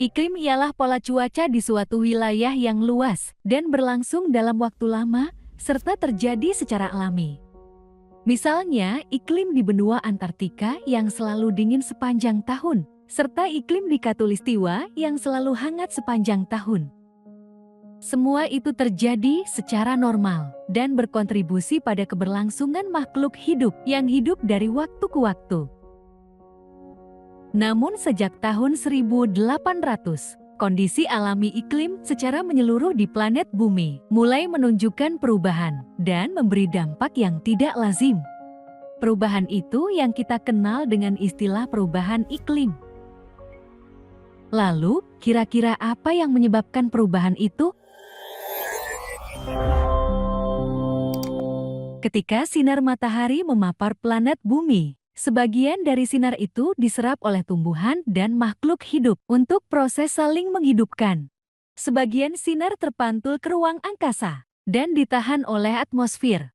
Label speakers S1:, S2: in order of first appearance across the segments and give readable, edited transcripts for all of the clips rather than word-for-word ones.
S1: Iklim ialah pola cuaca di suatu wilayah yang luas dan berlangsung dalam waktu lama, serta terjadi secara alami. Misalnya, iklim di benua Antartika yang selalu dingin sepanjang tahun, serta iklim di Khatulistiwa yang selalu hangat sepanjang tahun. Semua itu terjadi secara normal dan berkontribusi pada keberlangsungan makhluk hidup yang hidup dari waktu ke waktu. Namun sejak tahun 1800, kondisi alami iklim secara menyeluruh di planet bumi mulai menunjukkan perubahan dan memberi dampak yang tidak lazim. Perubahan itu yang kita kenal dengan istilah perubahan iklim. Lalu, kira-kira apa yang menyebabkan perubahan itu? Ketika sinar matahari memapar planet bumi, sebagian dari sinar itu diserap oleh tumbuhan dan makhluk hidup untuk proses saling menghidupkan. Sebagian sinar terpantul ke ruang angkasa dan ditahan oleh atmosfer.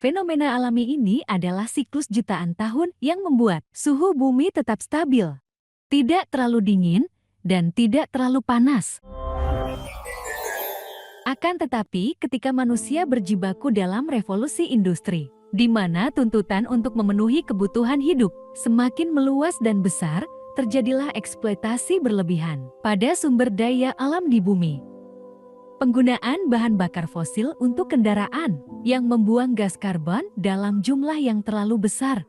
S1: Fenomena alami ini adalah siklus jutaan tahun yang membuat suhu bumi tetap stabil, tidak terlalu dingin dan tidak terlalu panas. Akan tetapi, ketika manusia berjibaku dalam revolusi industri, di mana tuntutan untuk memenuhi kebutuhan hidup semakin meluas dan besar, terjadilah eksploitasi berlebihan pada sumber daya alam di bumi. Penggunaan bahan bakar fosil untuk kendaraan yang membuang gas karbon dalam jumlah yang terlalu besar.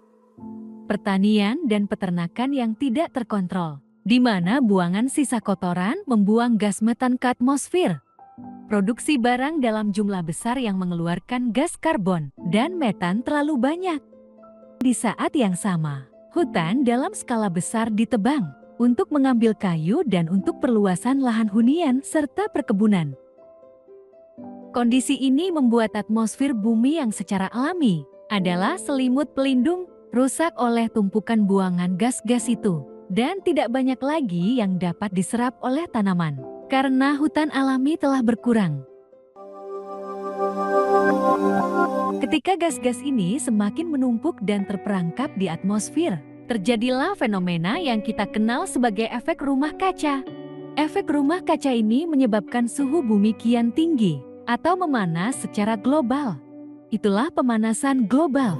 S1: Pertanian dan peternakan yang tidak terkontrol, di mana buangan sisa kotoran membuang gas metan ke atmosfer. Produksi barang dalam jumlah besar yang mengeluarkan gas karbon dan metan terlalu banyak. Di saat yang sama, hutan dalam skala besar ditebang untuk mengambil kayu dan untuk perluasan lahan hunian serta perkebunan. Kondisi ini membuat atmosfer bumi yang secara alami adalah selimut pelindung rusak oleh tumpukan buangan gas-gas itu, dan tidak banyak lagi yang dapat diserap oleh tanaman karena hutan alami telah berkurang. Ketika gas-gas ini semakin menumpuk dan terperangkap di atmosfer, terjadilah fenomena yang kita kenal sebagai efek rumah kaca. Efek rumah kaca ini menyebabkan suhu bumi kian tinggi atau memanas secara global. Itulah pemanasan global.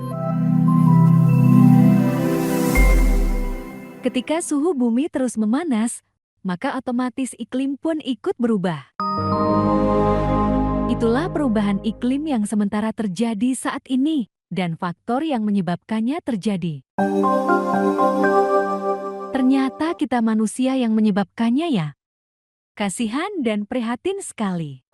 S1: Ketika suhu bumi terus memanas, maka otomatis iklim pun ikut berubah. Itulah perubahan iklim yang sementara terjadi saat ini, dan faktor yang menyebabkannya terjadi. Ternyata kita manusia yang menyebabkannya ya. Kasihan dan prihatin sekali.